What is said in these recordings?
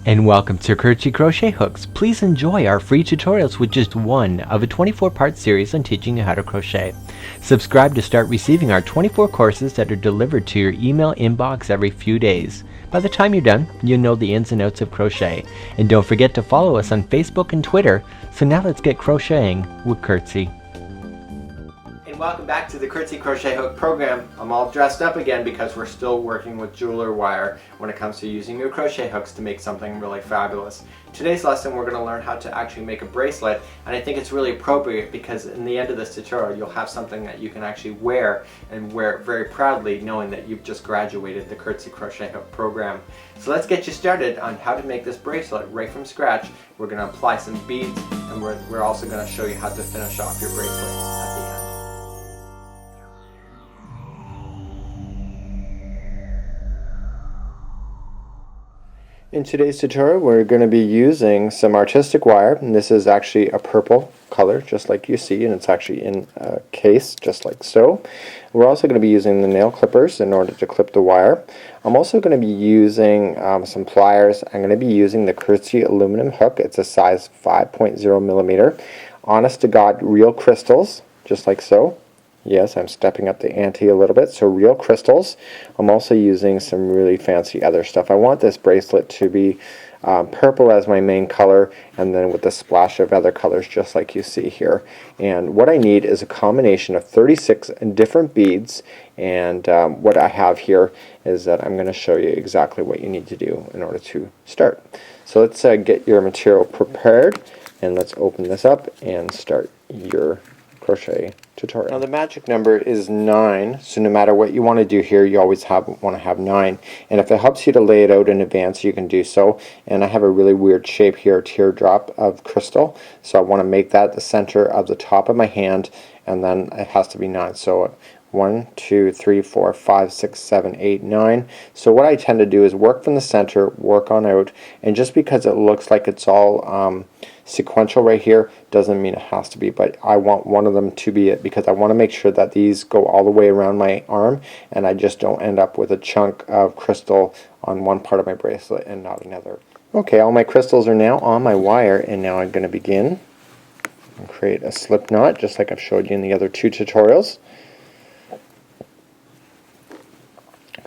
And welcome to Crochet Hooks. Please enjoy our free tutorials with just one of a 24-part series on teaching you how to crochet. Subscribe to start receiving our 24 courses that are delivered to your email inbox every few days. By the time you're done, you'll know the ins and outs of crochet. And don't forget to follow us on Facebook and Twitter. So now let's get crocheting with Curtsy. And welcome back to the Curtsy Crochet Hook program. I'm all dressed up again because we're still working with jeweler wire when it comes to using your crochet hooks to make something really fabulous. Today's lesson we're going to learn how to actually make a bracelet, and I think it's really appropriate because in the end of this tutorial you'll have something that you can actually wear and wear very proudly, knowing that you've just graduated the Curtsy Crochet Hook program. So let's get you started on how to make this bracelet right from scratch. We're going to apply some beads, and we're also going to show you how to finish off your bracelet at the end. In today's tutorial we're going to be using some artistic wire, and this is actually a purple color just like you see, and it's actually in a case just like so. We're also going to be using the nail clippers in order to clip the wire. I'm also going to be using some pliers. I'm going to be using the Curtsy aluminum hook. It's a size 5.0 millimeter. Honest to God real crystals just like so. Yes, I'm stepping up the ante a little bit, so real crystals. I'm also using some really fancy other stuff. I want this bracelet to be purple as my main color, and then with a splash of other colors just like you see here. And what I need is a combination of 36 different beads, and what I have here is that I'm going to show you exactly what you need to do in order to start. So let's get your material prepared, and let's open this up and start your crochet tutorial. Now the magic number is 9, so no matter what you want to do here, you always want to have 9. And if it helps you to lay it out in advance, you can do so. And I have a really weird shape here, teardrop of crystal, so I want to make that the center of the top of my hand, and then it has to be 9. So 1, 2, 3, 4, 5, 6, 7, 8, 9. So what I tend to do is work from the center, work on out, and just because it looks like it's all sequential right here doesn't mean it has to be, but I want one of them to be it because I want to make sure that these go all the way around my arm and I just don't end up with a chunk of crystal on one part of my bracelet and not another. Okay, all my crystals are now on my wire, and now I'm going to begin and create a slip knot just like I've showed you in the other two tutorials.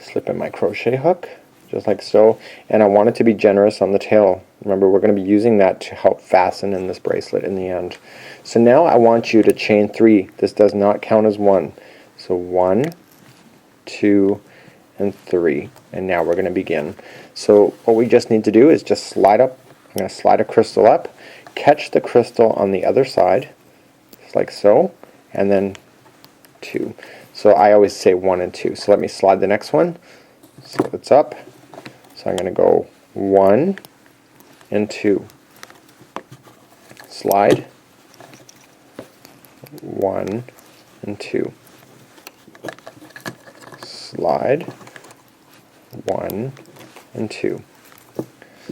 Slip in my crochet hook just like so, and I want it to be generous on the tail. Remember, we're going to be using that to help fasten in this bracelet in the end. So now I want you to chain 3. This does not count as 1. So 1, 2, and 3. And now we're going to begin. So what we just need to do is just slide up. I'm going to slide a crystal up, catch the crystal on the other side, just like so, and then 2. So I always say 1 and 2. So let me slide the next one. So it's up. So I'm going to go 1 and 2. Slide. 1 and 2. Slide. 1 and 2.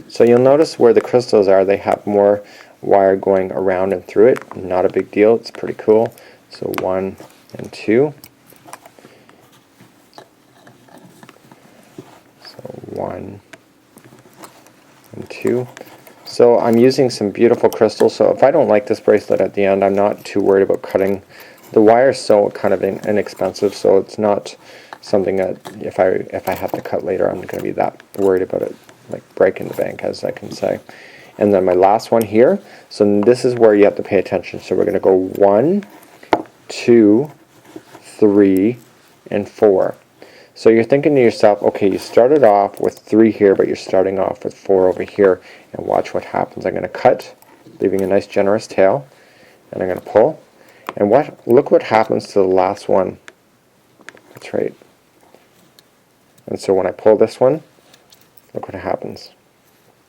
So you'll notice where the crystals are, they have more wire going around and through it. Not a big deal. It's pretty cool. So 1 and 2. 1 and 2. So I'm using some beautiful crystals, so if I don't like this bracelet at the end, I'm not too worried about cutting. The wire is so kind of inexpensive, so it's not something that if I have to cut later, I'm going to be that worried about it like breaking the bank, as I can say. And then my last one here, so this is where you have to pay attention. So we're going to go 1, 2, 3, and 4. So you're thinking to yourself, okay, you started off with 3 here, but you're starting off with 4 over here, and watch what happens. I'm going to cut, leaving a nice generous tail, and I'm going to pull, and look what happens to the last one. That's right. And so when I pull this one, look what happens.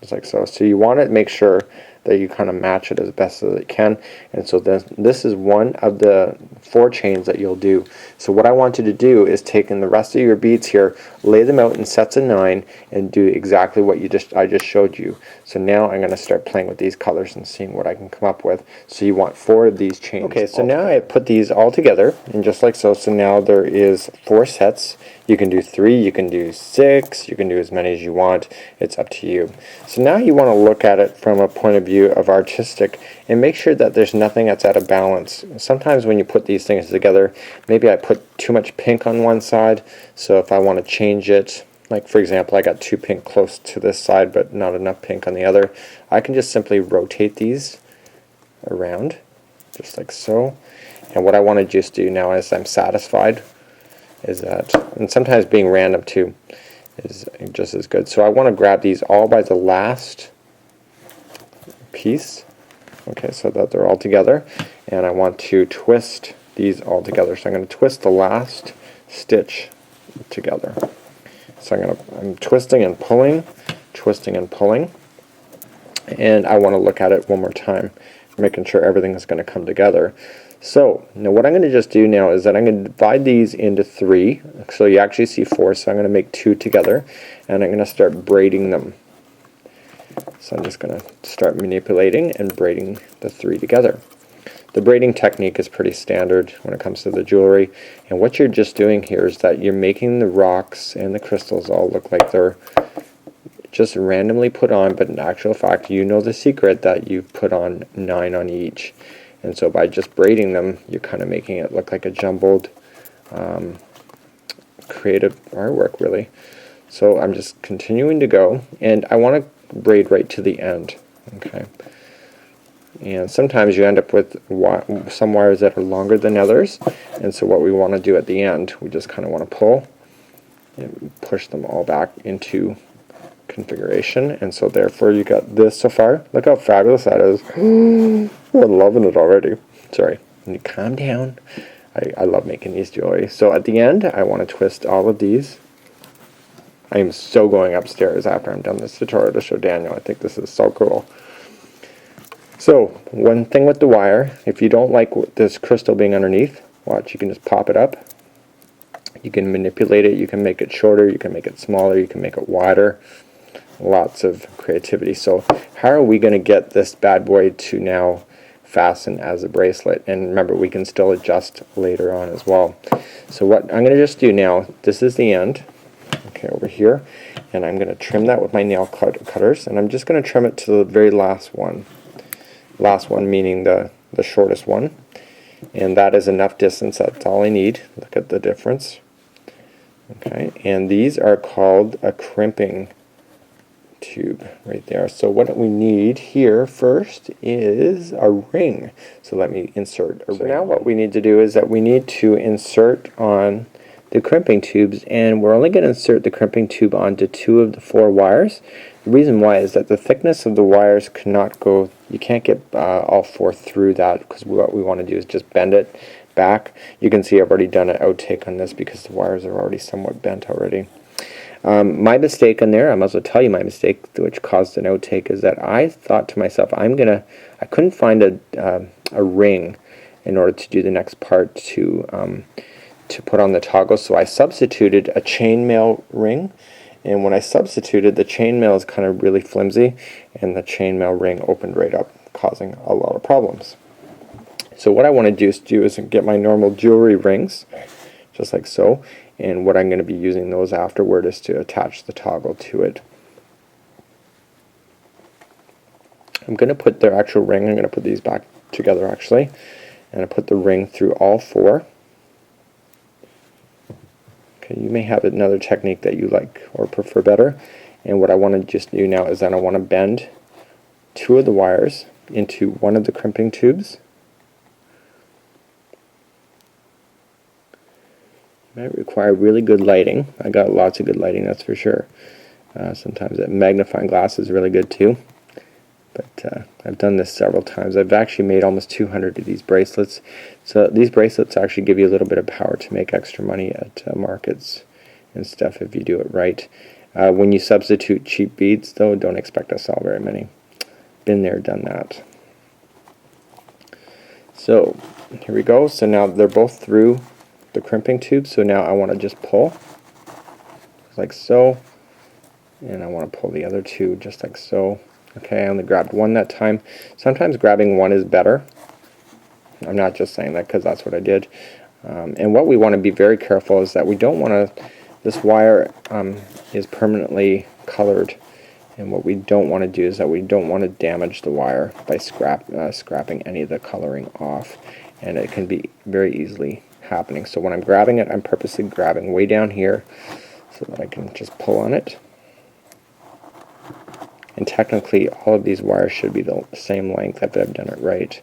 Just like so. So you want to make sure that you kind of match it as best as it can. And so this is one of the 4 chains that you'll do. So what I want you to do is take in the rest of your beads here, lay them out in sets of 9, and do exactly what I just showed you. So now I'm going to start playing with these colors and seeing what I can come up with. So you want 4 of these chains. Okay, so now I put these all together, and just like so, so now there is 4 sets. You can do 3, you can do 6, you can do as many as you want. It's up to you. So now you want to look at it from a point of view of artistic and make sure that there's nothing that's out of balance. Sometimes when you put these things together, maybe I put too much pink on one side, so if I want to change it, like for example I got too pink close to this side but not enough pink on the other, I can just simply rotate these around just like so. And what I want to just do now is I'm satisfied is that, and sometimes being random too is just as good. So I want to grab these all by the last piece, okay, so that they're all together, and I want to twist these all together. So I'm going to twist the last stitch together. So I'm twisting and pulling, and I want to look at it one more time, making sure everything is going to come together. So now what I'm going to just do now is that I'm going to divide these into 3, so you actually see 4, so I'm going to make 2 together, and I'm going to start braiding them. So I'm just going to start manipulating and braiding the 3 together. The braiding technique is pretty standard when it comes to the jewelry, and what you're just doing here is that you're making the rocks and the crystals all look like they're just randomly put on, but in actual fact you know the secret that you've put on 9 on each. And so by just braiding them, you're kind of making it look like a jumbled creative artwork, really. So I'm just continuing to go, and I want to braid right to the end. Okay. And sometimes you end up with some wires that are longer than others, and so what we want to do at the end, we just kind of want to pull and push them all back into configuration. And so therefore you got this so far. Look how fabulous that is. I'm loving it already. Sorry, you calm down. I love making these jewelry. So at the end I want to twist all of these. I am so going upstairs after I'm done this tutorial to show Daniel. I think this is so cool. So one thing with the wire, if you don't like this crystal being underneath, watch, you can just pop it up. You can manipulate it, you can make it shorter, you can make it smaller, you can make it wider. Lots of creativity. So how are we going to get this bad boy to now fasten as a bracelet? And remember, we can still adjust later on as well. So what I'm going to just do now, this is the end, okay, over here, and I'm going to trim that with my nail cutters, and I'm just going to trim it to the very last one. Last one meaning the shortest one, and that is enough distance. That's all I need. Look at the difference. Okay, and these are called a crimping tube right there. So what we need here first is a ring. So let me insert a ring. So now what we need to do is that we need to insert on the crimping tubes, and we're only going to insert the crimping tube onto 2 of the 4 wires. The reason why is that the thickness of the wires cannot go, you can't get all 4 through that, because what we want to do is just bend it back. You can see I've already done an outtake on this because the wires are already somewhat bent already. My mistake on there, I might as well tell you my mistake, which caused an outtake, is that I thought to myself, I couldn't find a ring in order to do the next part to put on the toggle, so I substituted a chainmail ring. And when I substituted, the chainmail is kind of really flimsy, and the chainmail ring opened right up, causing a lot of problems. So what I want to do is get my normal jewelry rings, just like so, and what I'm going to be using those afterward is to attach the toggle to it. I'm going to put their actual ring, I'm going to put these back together actually, and I put the ring through all 4. Okay, you may have another technique that you like or prefer better, and what I want to just do now is that I want to bend 2 of the wires into one of the crimping tubes. Might require really good lighting. I got lots of good lighting, that's for sure. Sometimes that magnifying glass is really good too. But I've done this several times. I've actually made almost 200 of these bracelets. So these bracelets actually give you a little bit of power to make extra money at markets and stuff if you do it right. When you substitute cheap beads, though, don't expect to sell very many. been there, done that. So here we go. So now they're both through the crimping tube, so now I want to just pull like so, and I want to pull the other two just like so. Okay, I only grabbed one that time. Sometimes grabbing one is better. I'm not just saying that because that's what I did. And what we want to be very careful is that we don't want to, this wire is permanently colored, and what we don't want to do is that we don't want to damage the wire by scrapping any of the coloring off, and it can be very easily happening. So when I'm grabbing it, I'm purposely grabbing way down here so that I can just pull on it. And technically all of these wires should be the same length if I've done it right.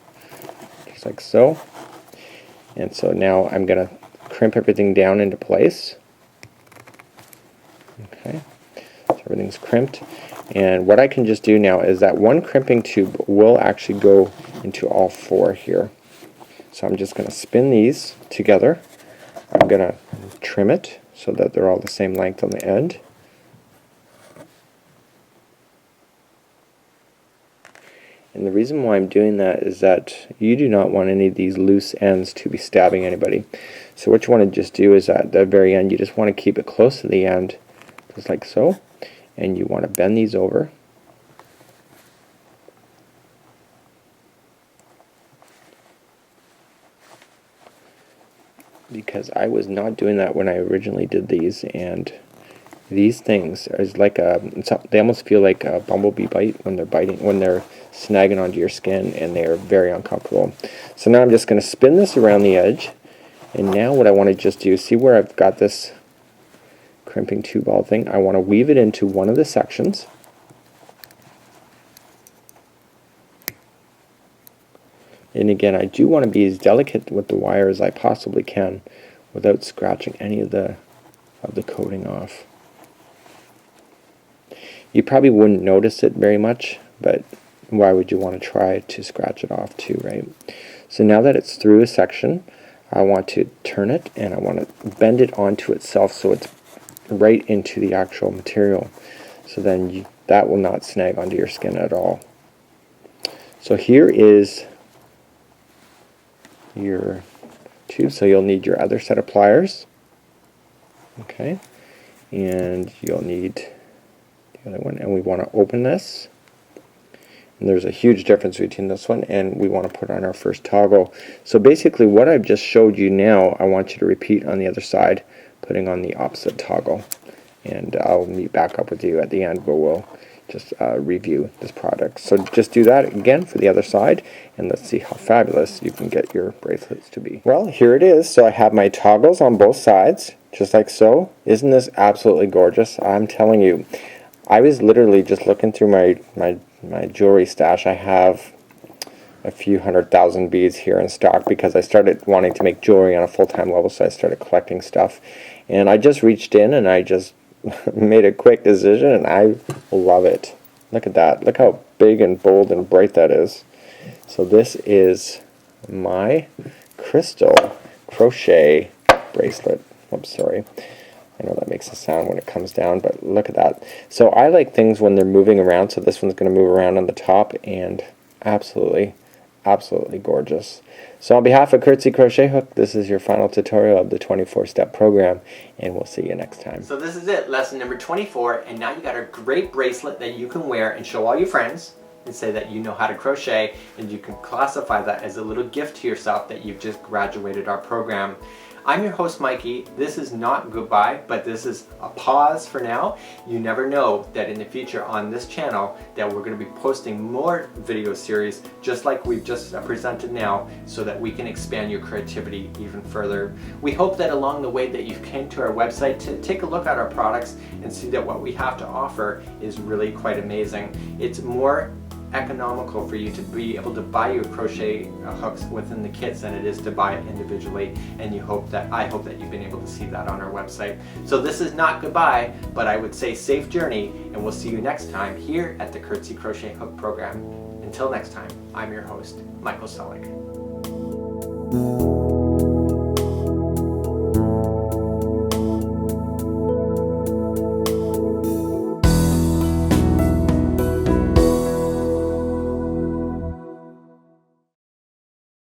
Just like so. And so now I'm going to crimp everything down into place. Okay, so everything's crimped. And what I can just do now is that one crimping tube will actually go into all four here. So I'm just going to spin these together. I'm going to trim it so that they're all the same length on the end. And the reason why I'm doing that is that you do not want any of these loose ends to be stabbing anybody. So what you want to just do is at the very end, you just want to keep it close to the end, just like so. And you want to bend these over. Because I was not doing that when I originally did these, and these things is like they almost feel like a bumblebee bite when they're snagging onto your skin, and they are very uncomfortable. So now I'm just going to spin this around the edge, and now what I want to just do, see where I've got this crimping tube ball thing, I want to weave it into one of the sections. And again, I do want to be as delicate with the wire as I possibly can without scratching any of the coating off. You probably wouldn't notice it very much, but why would you want to try to scratch it off too, right? So now that it's through a section, I want to turn it and I want to bend it onto itself so it's right into the actual material. So then that will not snag onto your skin at all. So here is your tube, so you'll need your other set of pliers, okay, and you'll need the other one, and we want to open this, and there's a huge difference between this one, and we want to put on our first toggle. So basically what I've just showed you now, I want you to repeat on the other side, putting on the opposite toggle, and I'll meet back up with you at the end where we'll just review this product. So just do that again for the other side, and let's see how fabulous you can get your bracelets to be. Well, here it is. So I have my toggles on both sides, just like so. Isn't this absolutely gorgeous? I'm telling you, I was literally just looking through my jewelry stash. I have a few 100,000 beads here in stock because I started wanting to make jewelry on a full-time level, so I started collecting stuff. And I just reached in and I just made a quick decision, and I love it. Look at that. Look how big and bold and bright that is. So this is my crystal crochet bracelet. Oops, sorry. I know that makes a sound when it comes down, but look at that. So I like things when they're moving around, so this one's going to move around on the top, and absolutely gorgeous. So on behalf of Curtsy Crochet Hook, this is your final tutorial of the 24-step program, and we'll see you next time. So this is it, lesson number 24, and now you got a great bracelet that you can wear and show all your friends and say that you know how to crochet, and you can classify that as a little gift to yourself that you've just graduated our program. I'm your host, Mikey. This is not goodbye, but this is a pause for now. You never know that in the future on this channel that we're going to be posting more video series just like we've just presented now, so that we can expand your creativity even further. We hope that along the way that you came to our website to take a look at our products and see that what we have to offer is really quite amazing. It's more economical for you to be able to buy your crochet hooks within the kits than it is to buy it individually, and I hope that you've been able to see that on our website. So this is not goodbye, but I would say safe journey, and we'll see you next time here at the Curtsy Crochet Hook program. Until next time, I'm your host, Michael Selig.